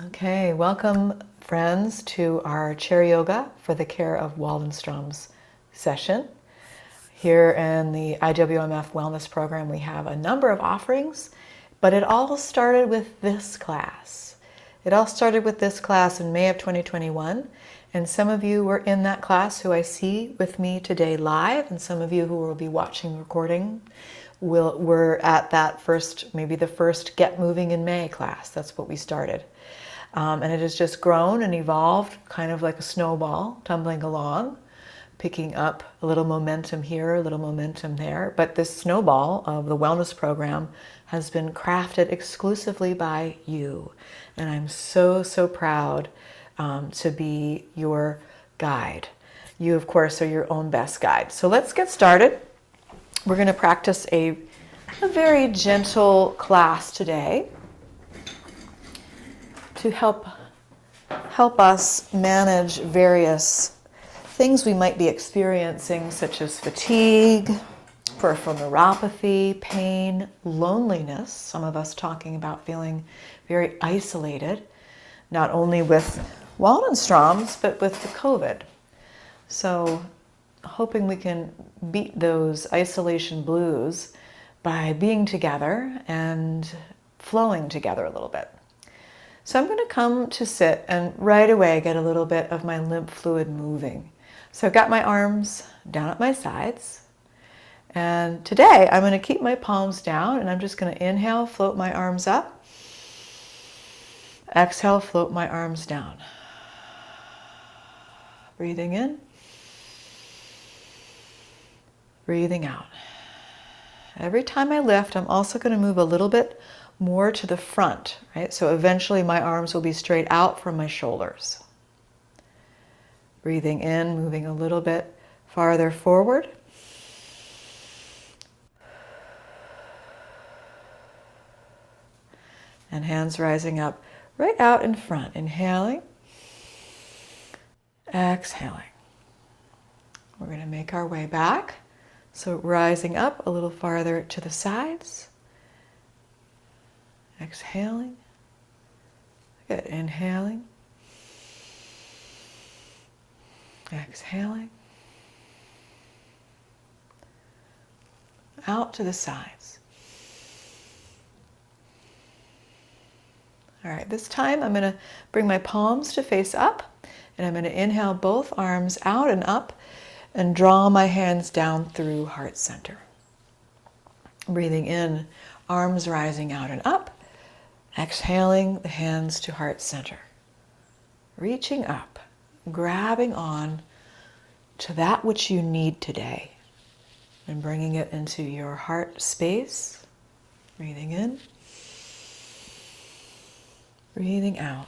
Okay, welcome friends to our chair yoga for the care of Waldenstrom's session. Here in the IWMF Wellness Program, we have a number of offerings, but it all started with this class. It all started with this class in May of 2021, and some of you were in that class who I see with me today live, and some of you who will be watching the recording were at that first, maybe the first Get Moving in May class. That's what we started. And it has just grown and evolved, kind of like a snowball tumbling along, picking up a little momentum here, a little momentum there. But this snowball of the wellness program has been crafted exclusively by you. And I'm so, so proud to be your guide. You, of course, are your own best guide. So let's get started. We're going to practice a very gentle class today to help us manage various things we might be experiencing, such as fatigue, peripheral neuropathy, pain, loneliness. Some of us talking about feeling very isolated, not only with Waldenstrom's, but with the COVID. So hoping we can beat those isolation blues by being together and flowing together a little bit. So I'm going to come to sit and right away get a little bit of my lymph fluid moving. So I've got my arms down at my sides. And today I'm going to keep my palms down and I'm just going to inhale, float my arms up. Exhale, float my arms down. Breathing in. Breathing out. Every time I lift, I'm also going to move a little bit more to the front, right? So eventually my arms will be straight out from my shoulders. Breathing in, moving a little bit farther forward. And hands rising up right out in front. Inhaling. Exhaling. We're going to make our way back. So rising up a little farther to the sides. Exhaling. Good. Inhaling. Exhaling. Out to the sides. All right, this time I'm going to bring my palms to face up, and I'm going to inhale both arms out and up and draw my hands down through heart center. Breathing in, arms rising out and up. Exhaling, the hands to heart center. Reaching up, grabbing on to that which you need today and bringing it into your heart space. Breathing in. Breathing out.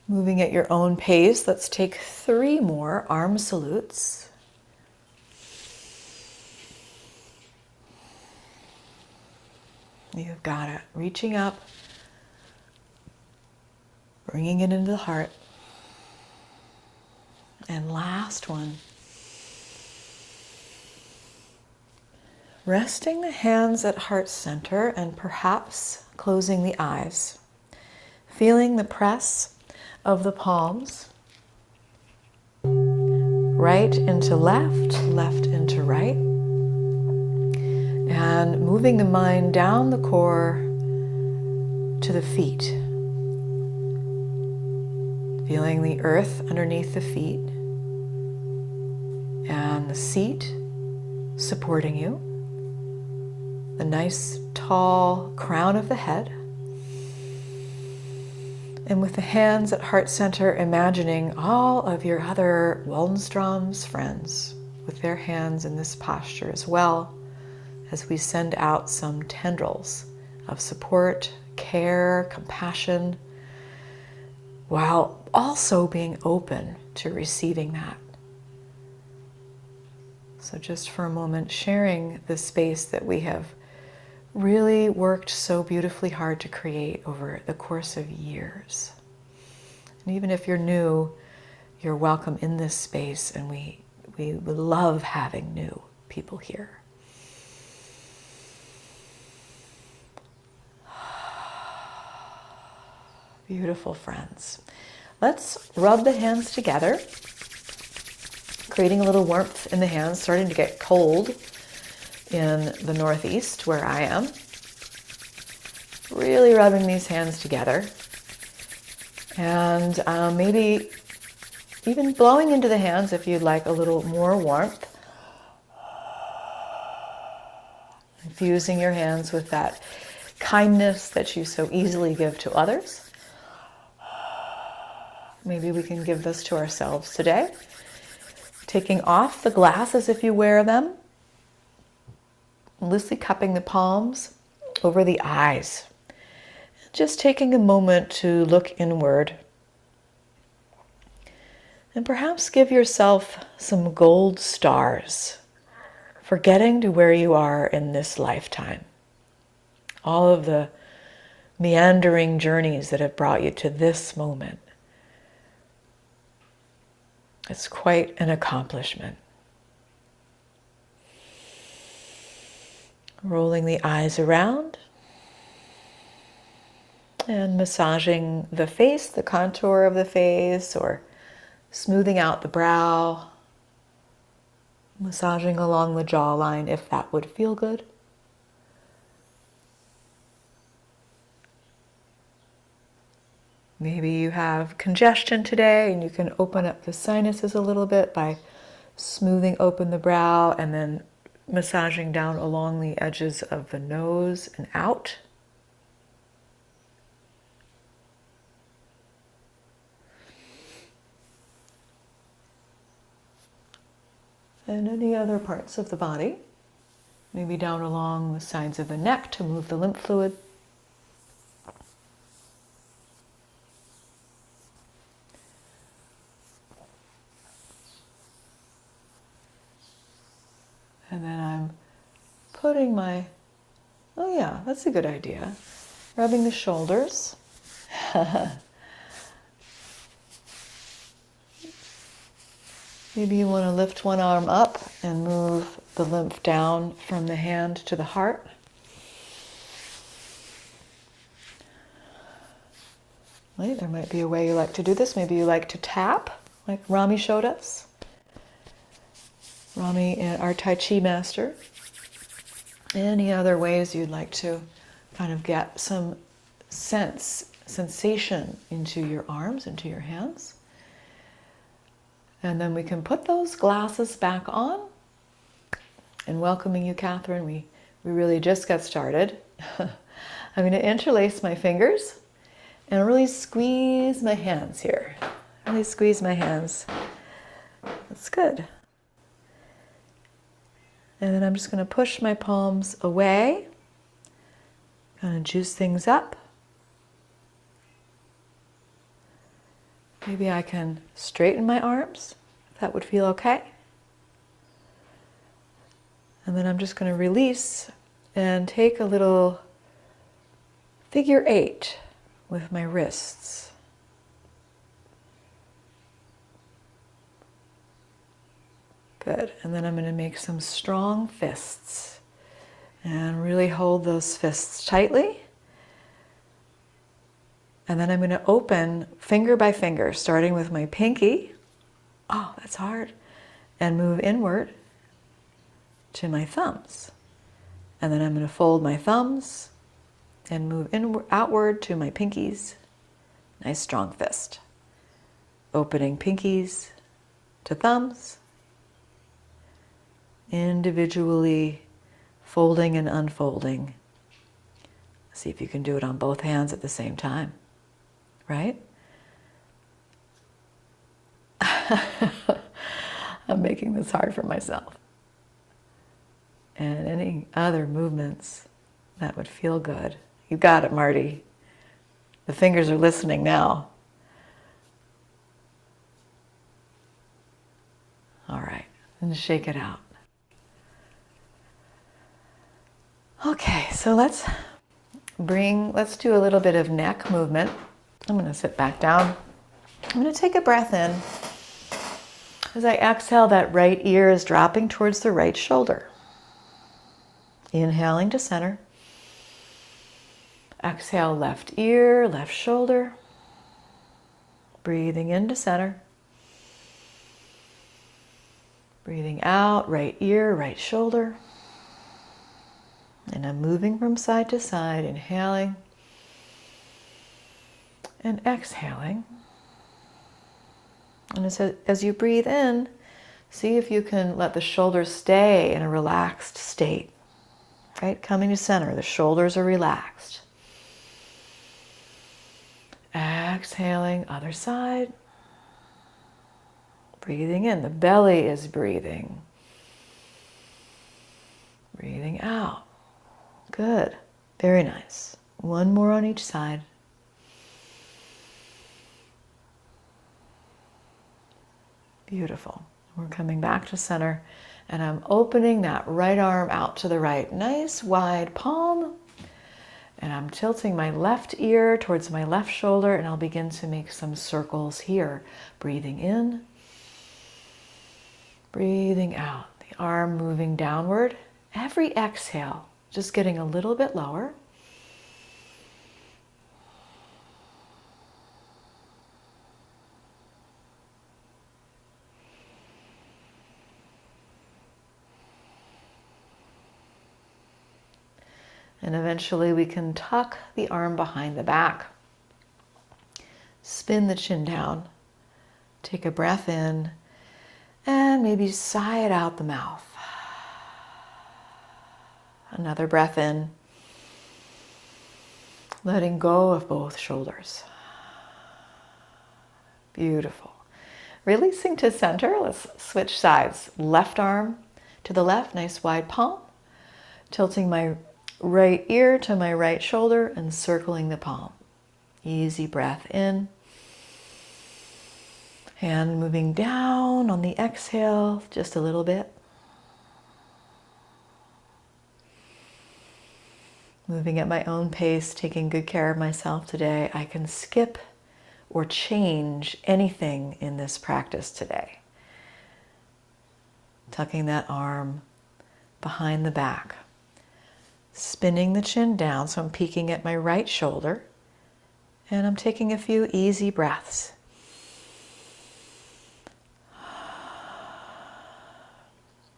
Moving at your own pace, let's take 3 more arm salutes. You've got it. Reaching up, bringing it into the heart. And last one. Resting the hands at heart center and perhaps closing the eyes. Feeling the press of the palms. Right into left, left into right. And moving the mind down the core to the feet. Feeling the earth underneath the feet and the seat supporting you. The nice tall crown of the head. And with the hands at heart center, imagining all of your other Waldenstrom's friends with their hands in this posture as well, as we send out some tendrils of support, care, compassion, while also being open to receiving that. So just for a moment, sharing the space that we have really worked so beautifully hard to create over the course of years. And even if you're new, you're welcome in this space, and we would love having new people here. Beautiful, friends. Let's rub the hands together, creating a little warmth in the hands, starting to get cold in the Northeast where I am. Really rubbing these hands together. And maybe even blowing into the hands if you'd like a little more warmth. Infusing your hands with that kindness that you so easily give to others. Maybe we can give this to ourselves today. Taking off the glasses if you wear them. Loosely cupping the palms over the eyes. Just taking a moment to look inward. And perhaps give yourself some gold stars for getting to where you are in this lifetime. All of the meandering journeys that have brought you to this moment. It's quite an accomplishment. Rolling the eyes around and massaging the face, the contour of the face, or smoothing out the brow, massaging along the jawline if that would feel good. Maybe you have congestion today and you can open up the sinuses a little bit by smoothing open the brow and then massaging down along the edges of the nose and out. And any other parts of the body, maybe down along the sides of the neck to move the lymph fluid. And then I'm putting my, oh yeah, that's a good idea, rubbing the shoulders. Maybe you want to lift one arm up and move the lymph down from the hand to the heart. Right, there might be a way you like to do this. Maybe you like to tap, like Rami showed us. Rami, our Tai Chi master. Any other ways you'd like to kind of get some sensation into your arms, into your hands. And then we can put those glasses back on. And welcoming you, Catherine, we really just got started. I'm going to interlace my fingers and really squeeze my hands here. Really squeeze my hands. That's good. And then I'm just going to push my palms away, kind of juice things up. Maybe I can straighten my arms, if that would feel okay. And then I'm just going to release and take a little figure 8 with my wrists. Good. And then I'm going to make some strong fists and really hold those fists tightly. And then I'm going to open finger by finger, starting with my pinky. Oh, that's hard. And move inward to my thumbs. And then I'm going to fold my thumbs and move inward, outward to my pinkies. Nice strong fist. Opening pinkies to thumbs. Individually folding and unfolding. See if you can do it on both hands at the same time. Right? I'm making this hard for myself. And any other movements that would feel good. You got it, Marty. The fingers are listening now. All right, and shake it out. Okay, so let's do a little bit of neck movement. I'm going to sit back down. I'm going to take a breath in. As I exhale, that right ear is dropping towards the right shoulder. Inhaling to center. Exhale, left ear, left shoulder. Breathing into center. Breathing out, right ear, right shoulder. And I'm moving from side to side, inhaling and exhaling. And as you breathe in, see if you can let the shoulders stay in a relaxed state. Right? Coming to center, the shoulders are relaxed. Exhaling, other side. Breathing in, the belly is breathing. Breathing out. Good. Very nice. One more on each side. Beautiful. We're coming back to center, and I'm opening that right arm out to the right. Nice wide palm. And I'm tilting my left ear towards my left shoulder, and I'll begin to make some circles here. Breathing in. Breathing out. The arm moving downward. Every exhale, just getting a little bit lower. And eventually we can tuck the arm behind the back. Spin the chin down. Take a breath in and maybe sigh it out the mouth. Another breath in. Letting go of both shoulders. Beautiful. Releasing to center. Let's switch sides. Left arm to the left, nice wide palm. Tilting my right ear to my right shoulder and circling the palm. Easy breath in. Hand moving down on the exhale just a little bit. Moving at my own pace, taking good care of myself today. I can skip or change anything in this practice today. Tucking that arm behind the back. Spinning the chin down, so I'm peeking at my right shoulder. And I'm taking a few easy breaths.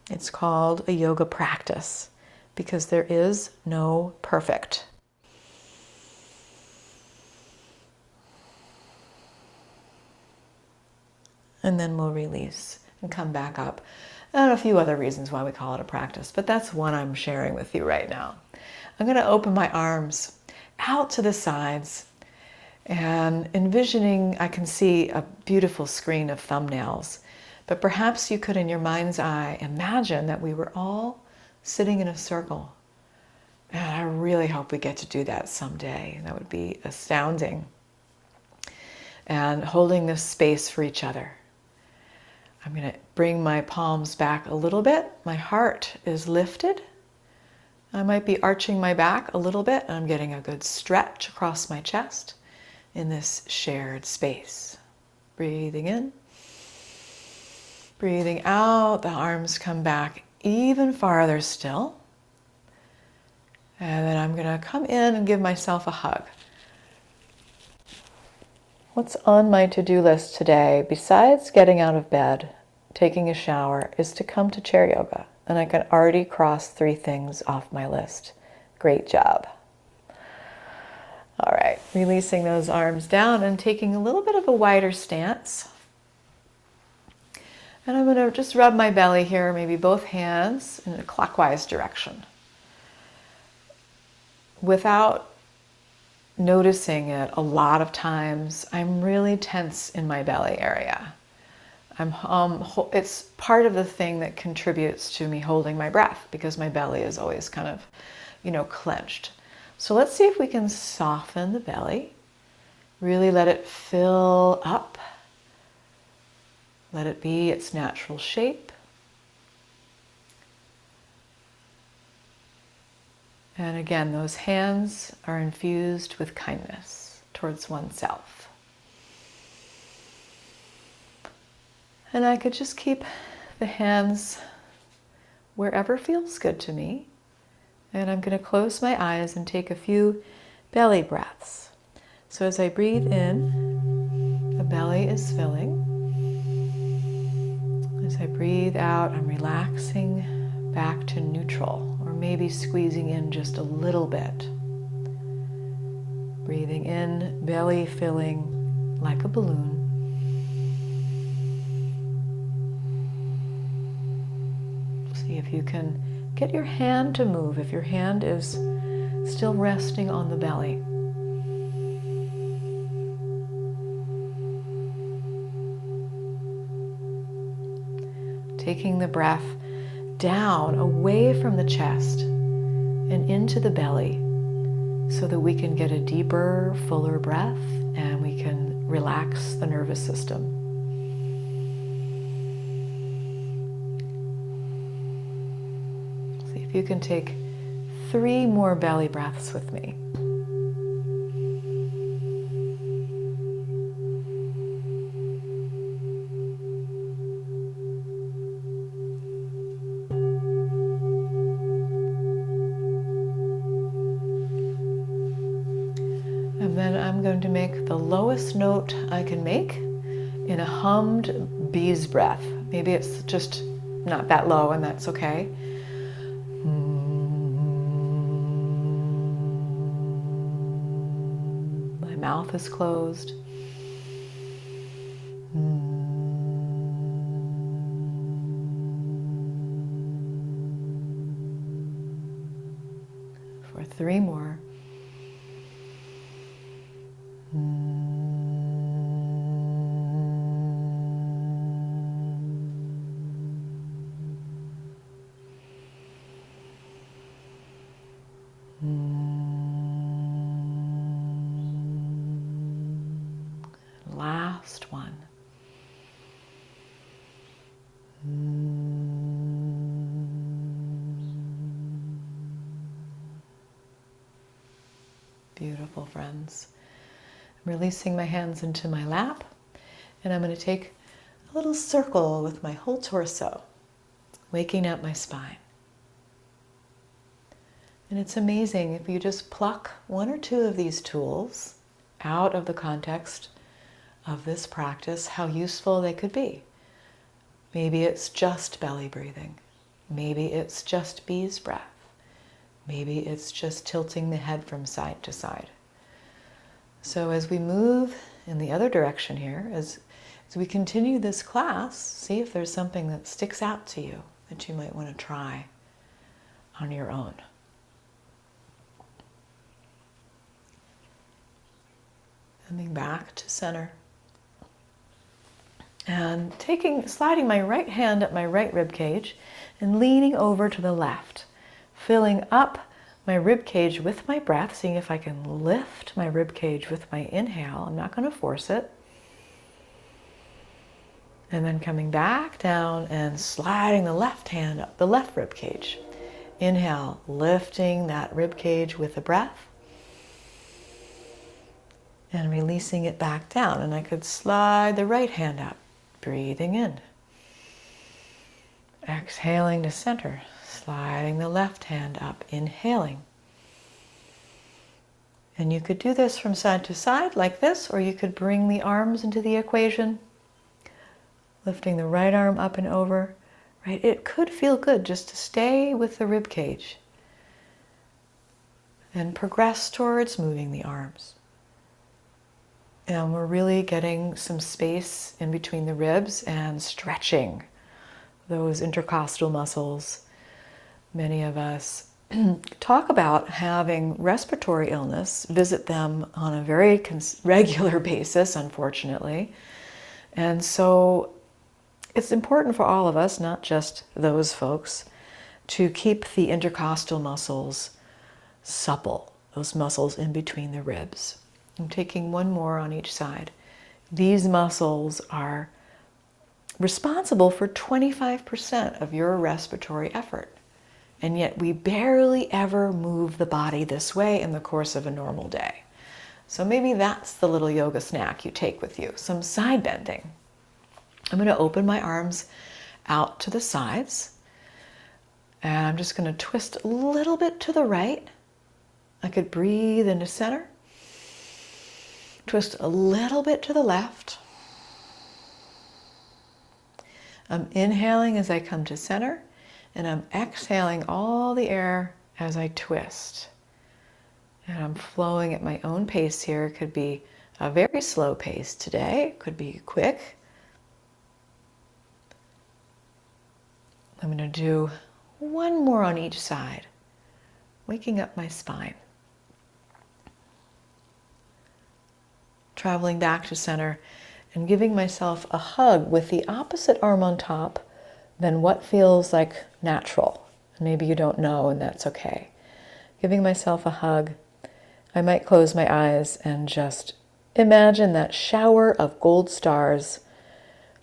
It's called a yoga practice because there is no perfect. And then we'll release and come back up. And a few other reasons why we call it a practice, but that's one I'm sharing with you right now. I'm going to open my arms out to the sides and envisioning I can see a beautiful screen of thumbnails, but perhaps you could in your mind's eye imagine that we were all sitting in a circle. And I really hope we get to do that someday. That would be astounding. And holding this space for each other. I'm going to bring my palms back a little bit. My heart is lifted. I might be arching my back a little bit, and I'm getting a good stretch across my chest in this shared space. Breathing in. Breathing out, the arms come back even farther still. And then I'm going to come in and give myself a hug. What's on my to-do list today, besides getting out of bed, taking a shower, is to come to chair yoga. And I can already cross 3 things off my list. Great job. All right, releasing those arms down and taking a little bit of a wider stance. And I'm going to just rub my belly here, maybe both hands in a clockwise direction. Without noticing it, a lot of times I'm really tense in my belly area. It's part of the thing that contributes to me holding my breath because my belly is always kind of, clenched. So let's see if we can soften the belly. Really let it fill up. Let it be its natural shape. And again, those hands are infused with kindness towards oneself. And I could just keep the hands wherever feels good to me. And I'm going to close my eyes and take a few belly breaths. So as I breathe in, a belly is filling. As I breathe out, I'm relaxing back to neutral, or maybe squeezing in just a little bit. Breathing in, belly filling like a balloon. See if you can get your hand to move, if your hand is still resting on the belly. Taking the breath down, away from the chest and into the belly so that we can get a deeper, fuller breath and we can relax the nervous system. See if you can take 3 more belly breaths with me. And then I'm going to make the lowest note I can make in a hummed bee's breath. Maybe it's just not that low, and that's okay. My mouth is closed. For 3 more. Last one. Beautiful, friends. I'm releasing my hands into my lap, and I'm going to take a little circle with my whole torso, waking up my spine. And it's amazing if you just pluck 1 or 2 of these tools out of the context of this practice, how useful they could be. Maybe it's just belly breathing. Maybe it's just bee's breath. Maybe it's just tilting the head from side to side. So as we move in the other direction here, as we continue this class, see if there's something that sticks out to you that you might want to try on your own. Coming back to center. And sliding my right hand up my right rib cage and leaning over to the left, filling up my rib cage with my breath, seeing if I can lift my rib cage with my inhale. I'm not going to force it. And then coming back down and sliding the left hand up the left rib cage. Inhale, lifting that rib cage with the breath. And releasing it back down. And I could slide the right hand up, breathing in. Exhaling to center, sliding the left hand up, inhaling. And you could do this from side to side like this, or you could bring the arms into the equation, lifting the right arm up and over. Right? It could feel good just to stay with the rib cage and progress towards moving the arms. And we're really getting some space in between the ribs and stretching those intercostal muscles. Many of us talk about having respiratory illness, visit them on a very regular basis, unfortunately. And so it's important for all of us, not just those folks, to keep the intercostal muscles supple, those muscles in between the ribs. I'm taking 1 more on each side. These muscles are responsible for 25% of your respiratory effort. And yet we barely ever move the body this way in the course of a normal day. So maybe that's the little yoga snack you take with you, some side bending. I'm going to open my arms out to the sides. And I'm just going to twist a little bit to the right. I could breathe into center. Twist a little bit to the left. I'm inhaling as I come to center, and I'm exhaling all the air as I twist. And I'm flowing at my own pace here. It could be a very slow pace today. It could be quick. I'm going to do one more on each side, waking up my spine. Traveling back to center and giving myself a hug with the opposite arm on top than what feels like natural. Maybe you don't know, and that's okay. Giving myself a hug. I might close my eyes and just imagine that shower of gold stars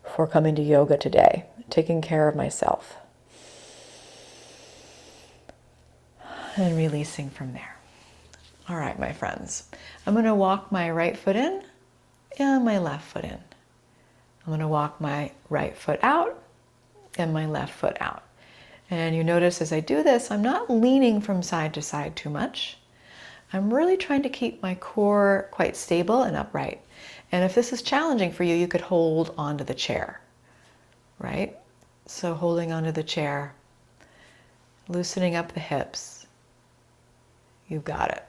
for coming to yoga today, taking care of myself. And releasing from there. All right, my friends. I'm going to walk my right foot in and my left foot in. I'm going to walk my right foot out and my left foot out. And you notice as I do this, I'm not leaning from side to side too much. I'm really trying to keep my core quite stable and upright. And if this is challenging for you, you could hold onto the chair, right? So holding onto the chair, loosening up the hips. You've got it.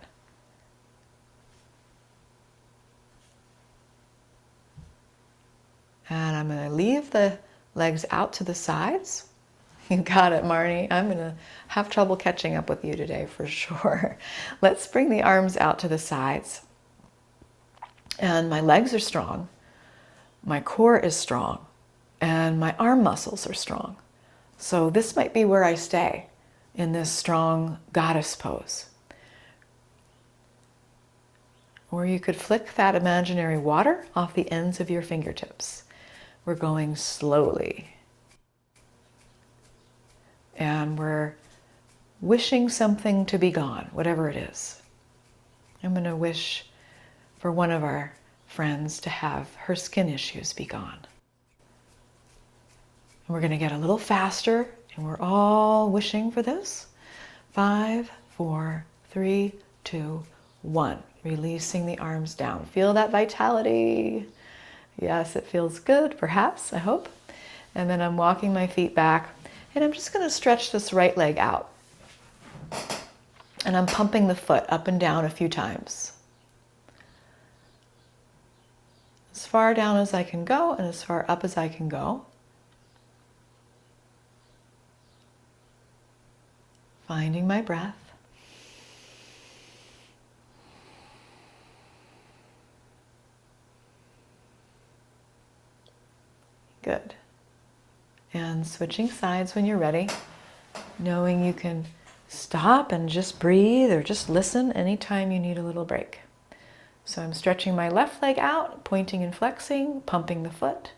And I'm going to leave the legs out to the sides. You got it, Marnie. I'm going to have trouble catching up with you today for sure. Let's bring the arms out to the sides. And my legs are strong. My core is strong. And my arm muscles are strong. So this might be where I stay in this strong goddess pose. Or you could flick that imaginary water off the ends of your fingertips. We're going slowly. And we're wishing something to be gone, whatever it is. I'm going to wish for one of our friends to have her skin issues be gone. And we're going to get a little faster, and we're all wishing for this. 5, 4, 3, 2, 1. Releasing the arms down. Feel that vitality. Yes, it feels good, perhaps, I hope. And then I'm walking my feet back, and I'm just going to stretch this right leg out. And I'm pumping the foot up and down a few times. As far down as I can go and as far up as I can go. Finding my breath. Good. And switching sides when you're ready, knowing you can stop and just breathe or just listen anytime you need a little break. So I'm stretching my left leg out, pointing and flexing, pumping the foot.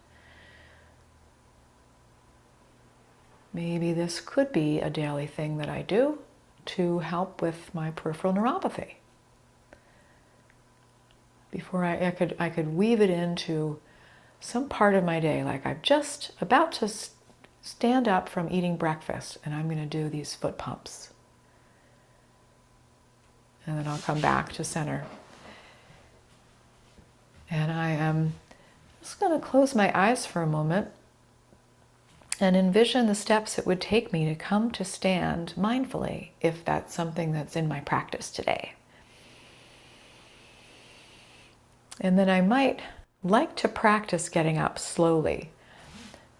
Maybe this could be a daily thing that I do to help with my peripheral neuropathy. Before I could weave it into some part of my day, like I'm just about to stand up from eating breakfast and I'm going to do these foot pumps. And then I'll come back to center. And I am just going to close my eyes for a moment and envision the steps it would take me to come to stand mindfully, if that's something that's in my practice today. And then I might like to practice getting up slowly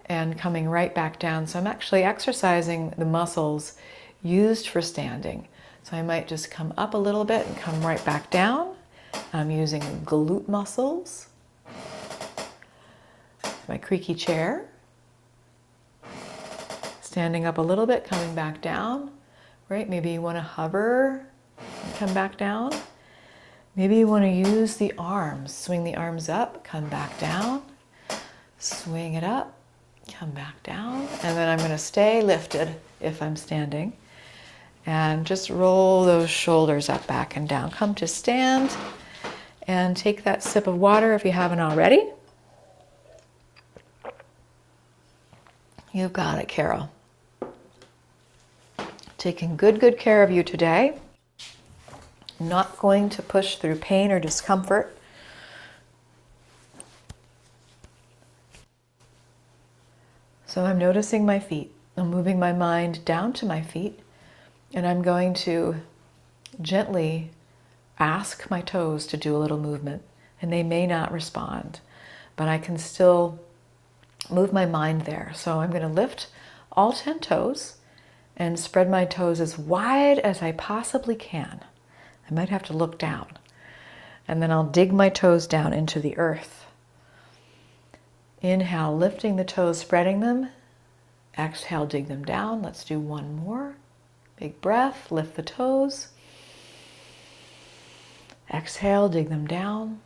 and coming right back down. So I'm actually exercising the muscles used for standing. So I might just come up a little bit and come right back down. I'm using glute muscles. My creaky chair. Standing up a little bit, coming back down. Right? Maybe you want to hover and come back down. Maybe you want to use the arms. Swing the arms up, come back down. Swing it up, come back down. And then I'm going to stay lifted if I'm standing. And just roll those shoulders up, back and down. Come to stand and take that sip of water if you haven't already. You've got it, Carol. Taking good care of you today. Not going to push through pain or discomfort. So I'm noticing my feet. I'm moving my mind down to my feet, and I'm going to gently ask my toes to do a little movement. And they may not respond, but I can still move my mind there. So I'm going to lift all 10 toes and spread my toes as wide as I possibly can. I might have to look down. And then I'll dig my toes down into the earth. Inhale, lifting the toes, spreading them. Exhale, dig them down. Let's do one more. Big breath, lift the toes. Exhale, dig them down.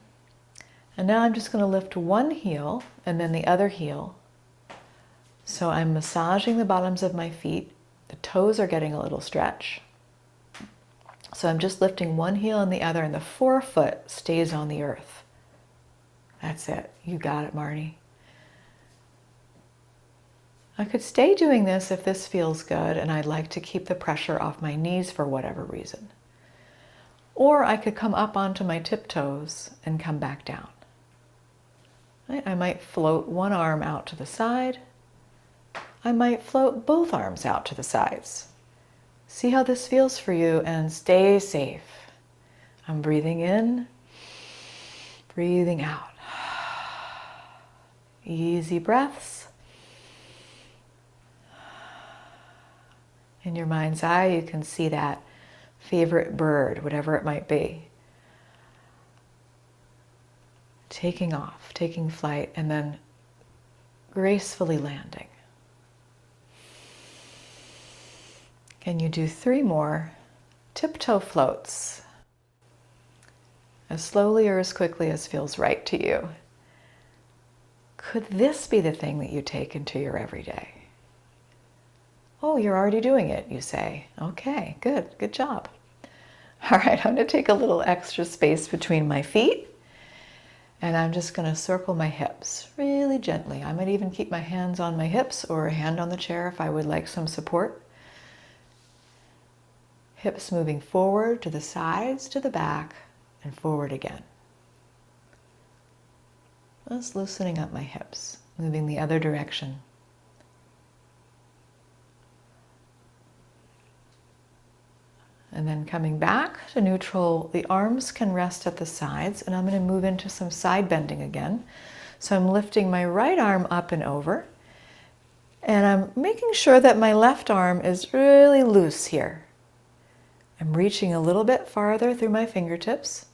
And now I'm just going to lift one heel and then the other heel. So I'm massaging the bottoms of my feet. The toes are getting a little stretch. So I'm just lifting one heel and the other, and the forefoot stays on the earth. That's it. You got it, Marnie. I could stay doing this if this feels good and I'd like to keep the pressure off my knees for whatever reason. Or I could come up onto my tiptoes and come back down. Right? I might float one arm out to the side. I might float both arms out to the sides. See how this feels for you and stay safe. I'm breathing in, breathing out. Easy breaths. In your mind's eye, you can see that favorite bird, whatever it might be, taking off, taking flight, and then gracefully landing. Can you do 3 more tiptoe floats? As slowly or as quickly as feels right to you. Could this be the thing that you take into your everyday? Oh, you're already doing it, you say. Okay, good job. All right, I'm going to take a little extra space between my feet, and I'm just going to circle my hips really gently. I might even keep my hands on my hips or a hand on the chair if I would like some support. Hips moving forward to the sides, to the back, and forward again. Just loosening up my hips, moving the other direction. And then coming back to neutral, the arms can rest at the sides, and I'm going to move into some side bending again. So I'm lifting my right arm up and over, and I'm making sure that my left arm is really loose here. I'm reaching a little bit farther through my fingertips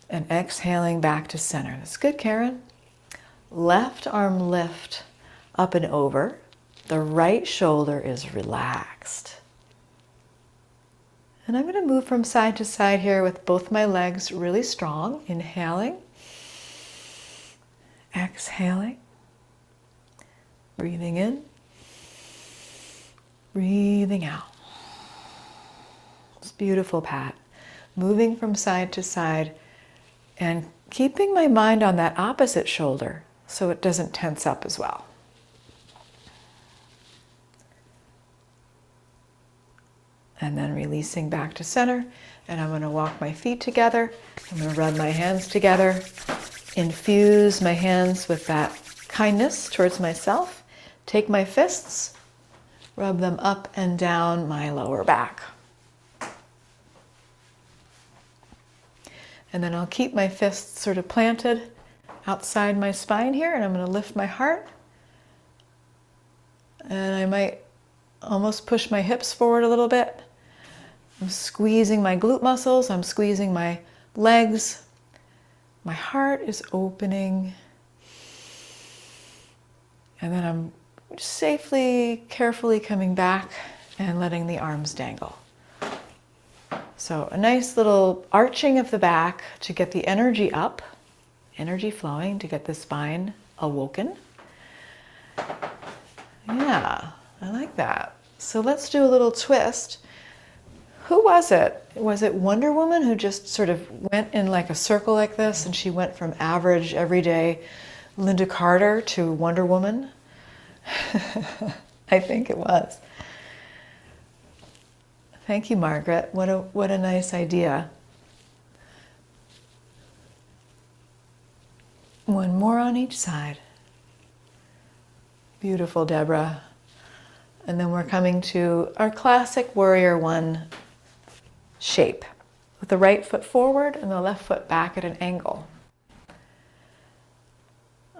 and exhaling back to center. That's good, Karen. Left arm lift up and over. The right shoulder is relaxed. And I'm going to move from side to side here with both my legs really strong. Inhaling, exhaling, breathing in, breathing out. It's beautiful, Pat. Moving from side to side and keeping my mind on that opposite shoulder so it doesn't tense up as well. And then releasing back to center, and I'm going to walk my feet together. I'm going to rub my hands together, infuse my hands with that kindness towards myself. Take my fists, rub them up and down my lower back. And then I'll keep my fists sort of planted outside my spine here, and I'm going to lift my heart. And I might almost push my hips forward a little bit. I'm squeezing my glute muscles, I'm squeezing my legs. My heart is opening. And then I'm safely, carefully coming back and letting the arms dangle. So a nice little arching of the back to get the energy up, energy flowing, to get the spine awoken. Yeah, I like that. So let's do a little twist. Who was it? Was it Wonder Woman who just sort of went in like a circle like this, and she went from average, everyday Linda Carter to Wonder Woman? I think it was. Thank you, Margaret. What a nice idea. One more on each side. Beautiful, Deborah. And then we're coming to our classic Warrior One shape, with the right foot forward and the left foot back at an angle.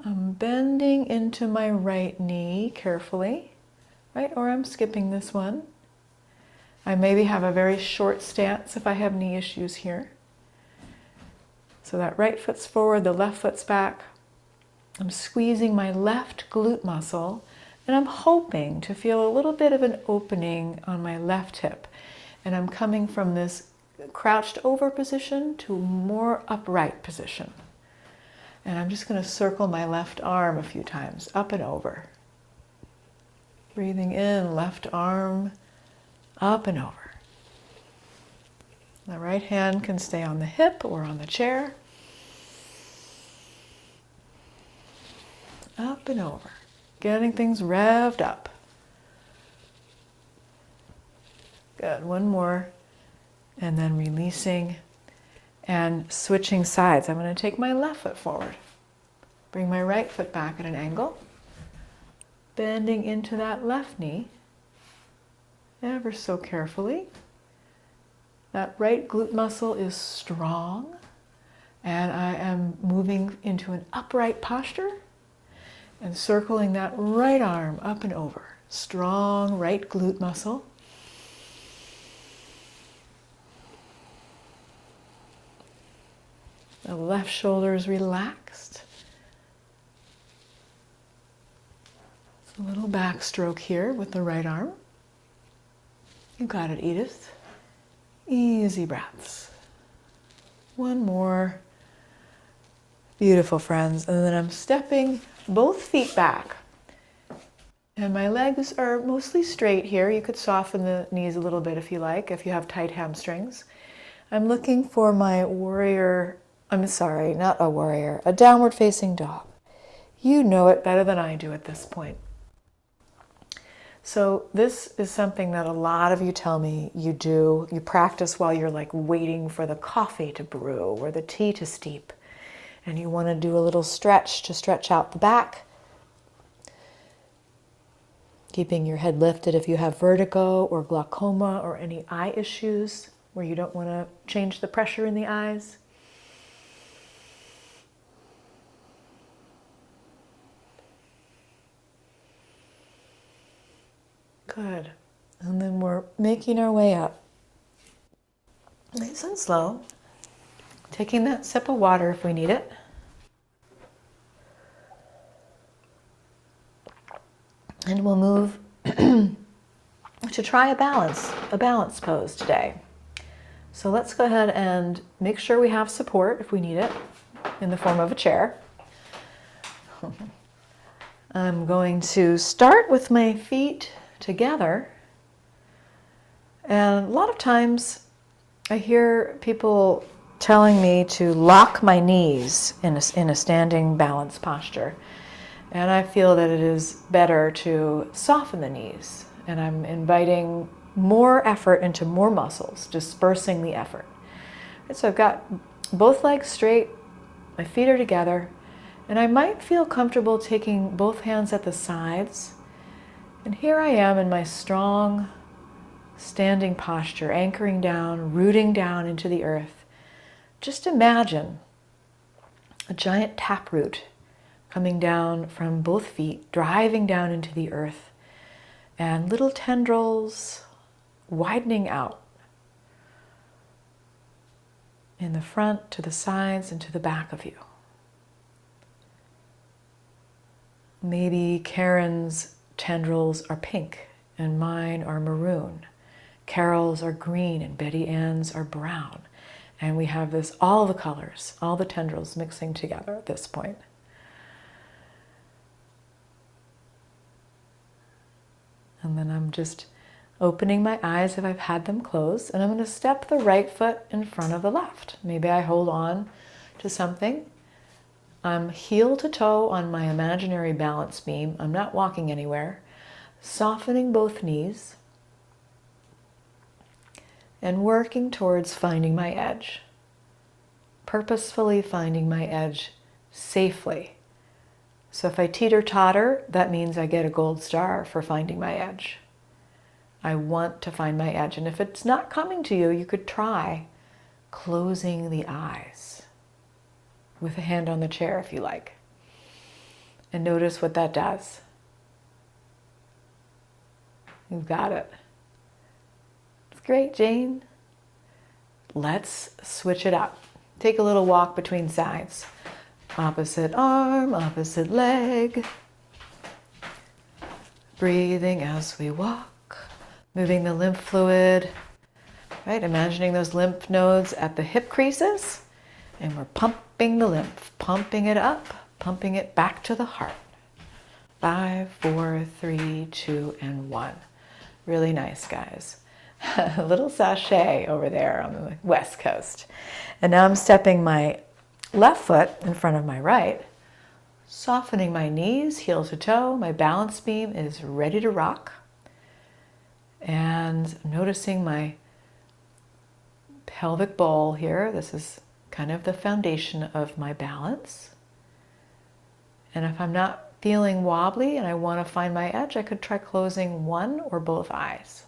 I'm bending into my right knee carefully, right? Or I'm skipping this one. I maybe have a very short stance if I have knee issues here. So that right foot's forward, the left foot's back. I'm squeezing my left glute muscle, and I'm hoping to feel a little bit of an opening on my left hip. And I'm coming from this crouched over position to a more upright position. And I'm just going to circle my left arm a few times, up and over. Breathing in, left arm, up and over. The right hand can stay on the hip or on the chair. Up and over. Getting things revved up. Good. One more. And then releasing and switching sides. I'm going to take my left foot forward. Bring my right foot back at an angle. Bending into that left knee. Ever so carefully. That right glute muscle is strong. And I am moving into an upright posture and circling that right arm up and over. Strong right glute muscle. The left shoulder is relaxed. A little backstroke here with the right arm. You got it, Edith. Easy breaths. One more. Beautiful, friends. And then I'm stepping both feet back. And my legs are mostly straight here. You could soften the knees a little bit if you like, if you have tight hamstrings. I'm looking for my warrior, not a warrior, a downward facing dog. You know it better than I do at this point. So this is something that a lot of you tell me you do. You practice while you're like waiting for the coffee to brew or the tea to steep. And you want to do a little stretch to stretch out the back. Keeping your head lifted if you have vertigo or glaucoma or any eye issues where you don't want to change the pressure in the eyes. Good. And then we're making our way up. Nice and slow. Taking that sip of water if we need it. And we'll move to try a balance pose today. So let's go ahead and make sure we have support if we need it in the form of a chair. I'm going to start with my feet together. And a lot of times I hear people telling me to lock my knees in a standing balance posture. And I feel that it is better to soften the knees. And I'm inviting more effort into more muscles, dispersing the effort. And so I've got both legs straight, my feet are together, and I might feel comfortable taking both hands at the sides. And here I am in my strong standing posture, anchoring down, rooting down into the earth. Just imagine a giant taproot coming down from both feet, driving down into the earth, and little tendrils widening out in the front, to the sides, and to the back of you. Maybe Karen's tendrils are pink and mine are maroon. Carol's are green and Betty Ann's are brown. And we have all the colors, all the tendrils mixing together at this point. And then I'm just opening my eyes if I've had them closed, and I'm going to step the right foot in front of the left. Maybe I hold on to something. I'm heel to toe on my imaginary balance beam. I'm not walking anywhere. Softening both knees and working towards finding my edge. Purposefully finding my edge safely So if I teeter-totter, that means I get a gold star for finding my edge. I want to find my edge. And if it's not coming to you, you could try closing the eyes with a hand on the chair if you like. And notice what that does. You've got it. It's great, Jane. Let's switch it up. Take a little walk between sides. Opposite arm, opposite leg. Breathing as we walk. Moving the lymph fluid. Right? Imagining those lymph nodes at the hip creases. And we're pumping the lymph, pumping it up, pumping it back to the heart. 5, 4, 3, 2, and 1. Really nice, guys. A little sachet over there on the west coast. And now I'm stepping my left foot in front of my right, softening my knees, heel to toe. My balance beam is ready to rock. And noticing my pelvic bowl here. This is kind of the foundation of my balance. And if I'm not feeling wobbly and I want to find my edge, I could try closing one or both eyes.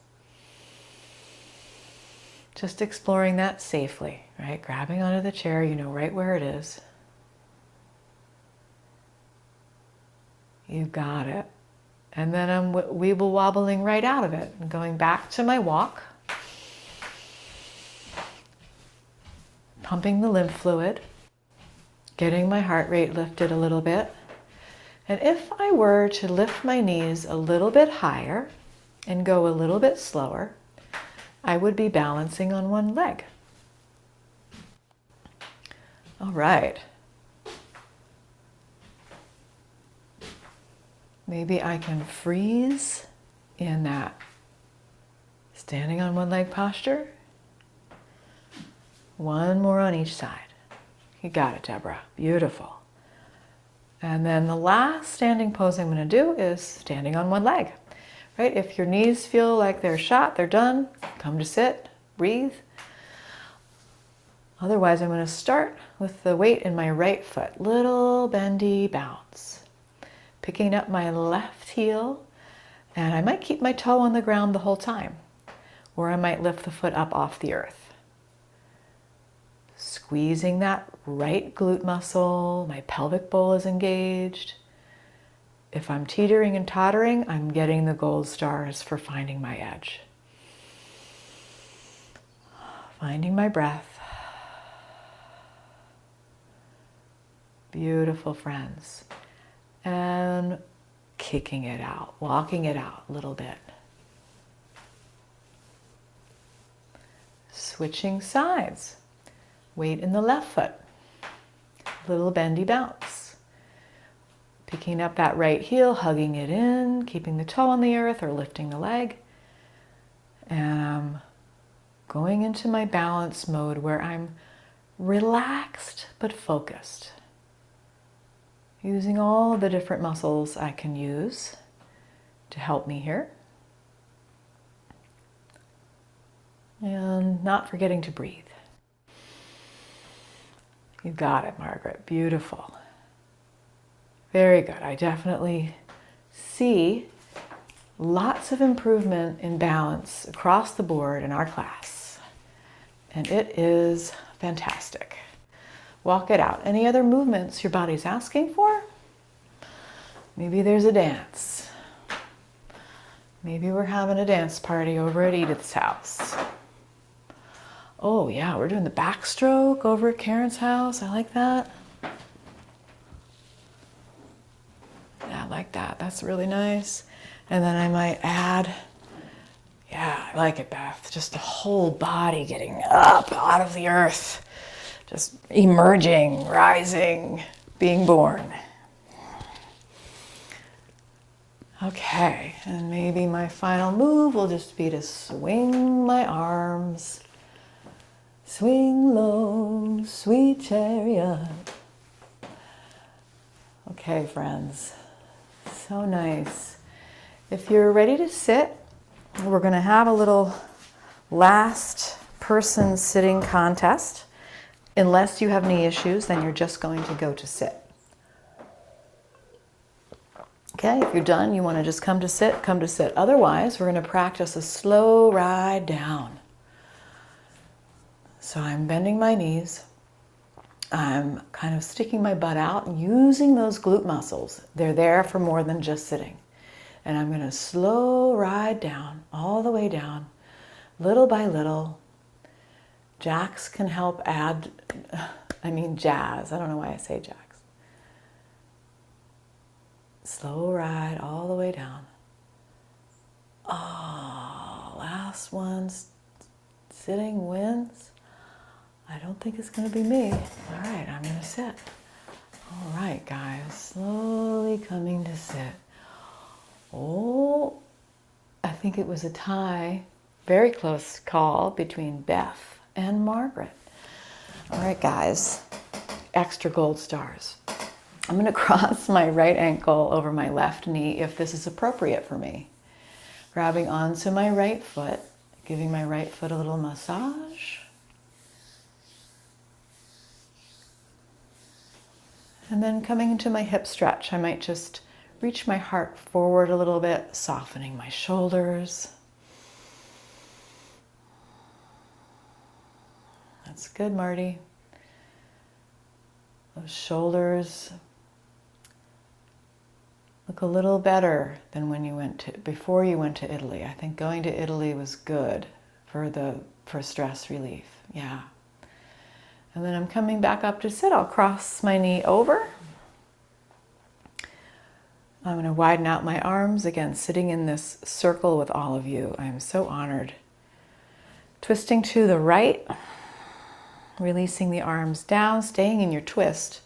Just exploring that safely, right? Grabbing onto the chair, you know right where it is. You got it. And then I'm weeble wobbling right out of it and going back to my walk. Pumping the lymph fluid. Getting my heart rate lifted a little bit. And if I were to lift my knees a little bit higher and go a little bit slower, I would be balancing on one leg. All right. Maybe I can freeze in that standing on one leg posture. One more on each side. You got it, Deborah. Beautiful. And then the last standing pose I'm going to do is standing on one leg. Right? If your knees feel like they're shot, they're done, come to sit, breathe. Otherwise, I'm going to start with the weight in my right foot. Little bendy bounce. Picking up my left heel, and I might keep my toe on the ground the whole time, or I might lift the foot up off the earth. Squeezing that right glute muscle, my pelvic bowl is engaged. If I'm teetering and tottering, I'm getting the gold stars for finding my edge. Finding my breath. Beautiful, friends. And kicking it out, walking it out a little bit. Switching sides. Weight in the left foot. Little bendy bounce. Picking up that right heel, hugging it in, keeping the toe on the earth or lifting the leg. And I'm going into my balance mode where I'm relaxed but focused. Using all the different muscles I can use to help me here. And not forgetting to breathe. You got it, Margaret. Beautiful. Very good. I definitely see lots of improvement in balance across the board in our class. And it is fantastic. Walk it out. Any other movements your body's asking for? Maybe there's a dance. Maybe we're having a dance party over at Edith's house. Oh yeah, we're doing the backstroke over at Karen's house. I like that. Yeah, I like that. That's really nice. And then I might add, yeah, I like it, Beth. Just the whole body getting up out of the earth. Just emerging, rising, being born. Okay, and maybe my final move will just be to swing my arms. Swing low, sweet chariot. Okay, friends, so nice. If you're ready to sit, we're going to have a little last person sitting contest. Unless you have any issues, then you're just going to go to sit. Okay, if you're done, you want to just come to sit, come to sit. Otherwise, we're going to practice a slow ride down. So I'm bending my knees. I'm kind of sticking my butt out and using those glute muscles. They're there for more than just sitting. And I'm going to slow ride down, all the way down, little by little. Jacks can help add, jazz. I don't know why I say jacks. Slow ride all the way down. Oh, last one's sitting wins. I don't think it's going to be me. All right, I'm going to sit. All right, guys, slowly coming to sit. Oh, I think it was a tie, very close call between Beth and Margaret. All right, guys, extra gold stars. I'm going to cross my right ankle over my left knee if this is appropriate for me. Grabbing onto my right foot, giving my right foot a little massage. And then coming into my hip stretch, I might just reach my heart forward a little bit, softening my shoulders. That's good, Marty. Those shoulders look a little better than when you before you went to Italy. I think going to Italy was good for stress relief. Yeah. And then I'm coming back up to sit. I'll cross my knee over. I'm going to widen out my arms, again, sitting in this circle with all of you. I'm so honored. Twisting to the right, releasing the arms down, staying in your twist,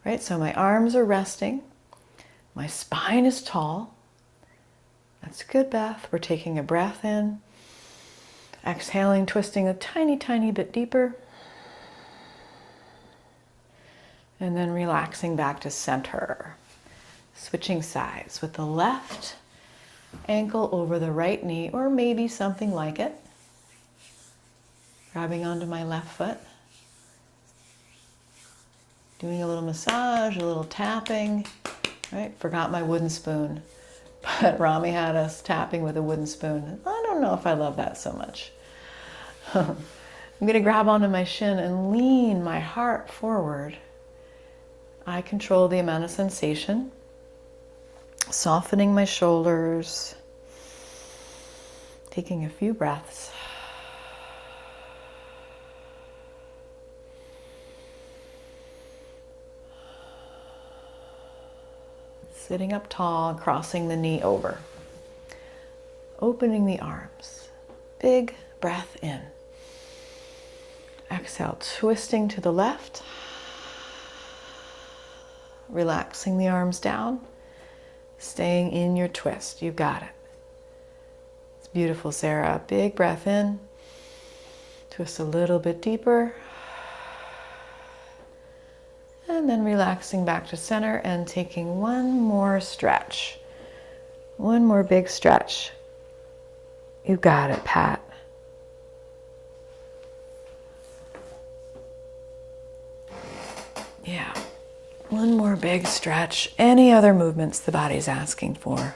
right? So my arms are resting. My spine is tall. That's good, Beth. We're taking a breath in. Exhaling, twisting a tiny, tiny bit deeper. And then relaxing back to center. Switching sides with the left ankle over the right knee, or maybe something like it. Grabbing onto my left foot. Doing a little massage, a little tapping. Right? Forgot my wooden spoon. But Rami had us tapping with a wooden spoon. I don't know if I love that so much. I'm going to grab onto my shin and lean my heart forward. I control the amount of sensation. Softening my shoulders. Taking a few breaths. Sitting up tall, crossing the knee over. Opening the arms. Big breath in. Exhale, twisting to the left. Relaxing the arms down. Staying in your twist. You got it. It's beautiful, Sarah. Big breath in. Twist a little bit deeper. And then relaxing back to center and taking one more stretch. One more big stretch. You got it, Pat. Yeah. One more big stretch. Any other movements the body's asking for.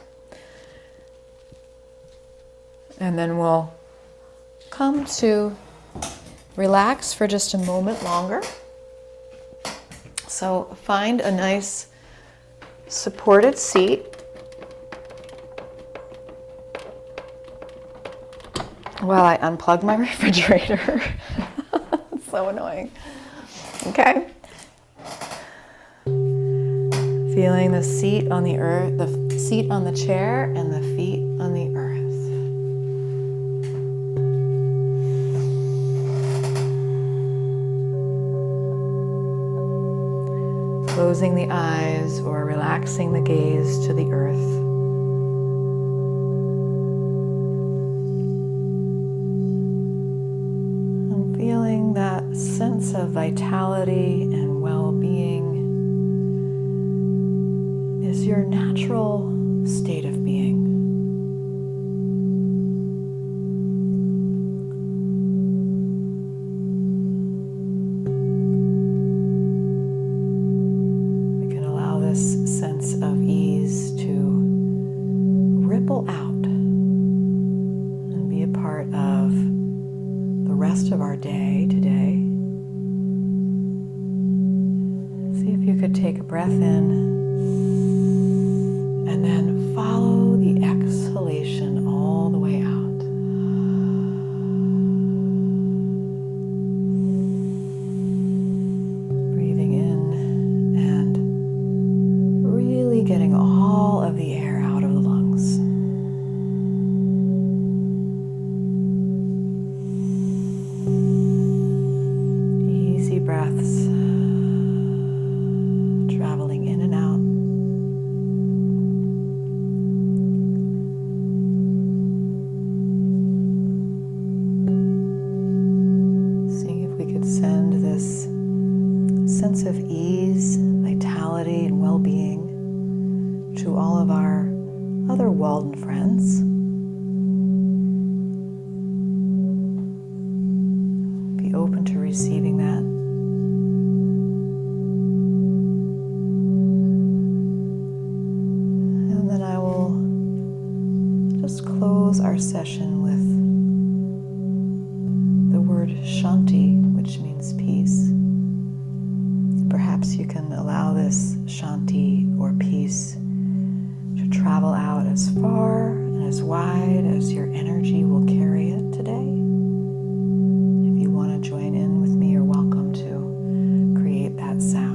And then we'll come to relax for just a moment longer. So find a nice supported seat. While I unplug my refrigerator. It's so annoying. Okay. Feeling the seat on the earth, the seat on the chair, and the feet on the earth. Closing the eyes or relaxing the gaze to the earth. And feeling that sense of vitality and well-being is your natural state of being. Sense of ease to rest of our day today, see if you could take a breath in and then follow the exhalation all the way out. Breathing in and really getting all of the air out of the lungs. Easy breaths, traveling in and out. Seeing if we could send this sense of ease, vitality, and well-being to all of our other Walden friends. Be open to receiving that. And then I will just close our session with the word Shanti, which means peace. Perhaps you can allow this Shanti or peace to travel out as far and as wide as your energy will carry it today. If you want to join in with me, you're welcome to create that sound.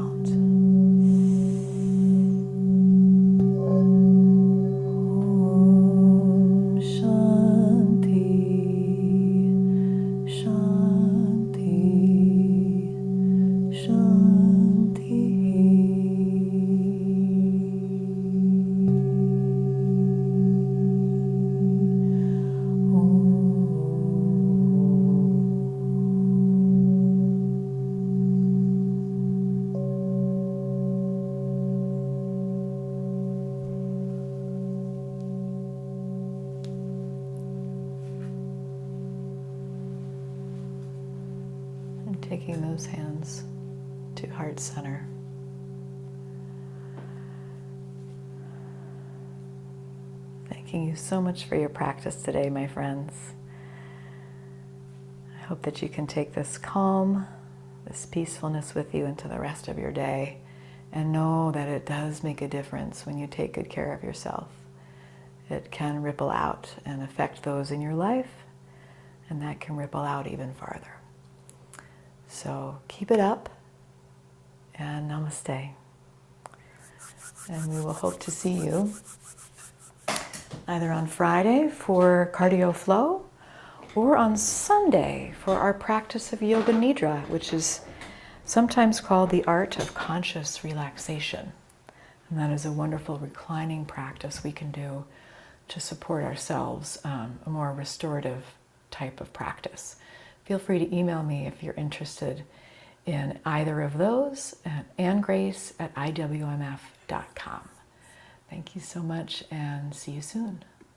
Taking those hands to heart center. Thanking you so much for your practice today, my friends. I hope that you can take this calm, this peacefulness with you into the rest of your day, and know that it does make a difference when you take good care of yourself. It can ripple out and affect those in your life, and that can ripple out even farther. So keep it up, and namaste. And we will hope to see you either on Friday for cardio flow or on Sunday for our practice of yoga nidra, which is sometimes called the art of conscious relaxation. And that is a wonderful reclining practice we can do to support ourselves, a more restorative type of practice. Feel free to email me if you're interested in either of those at anngrace@iwmf.com. Thank you so much, and see you soon.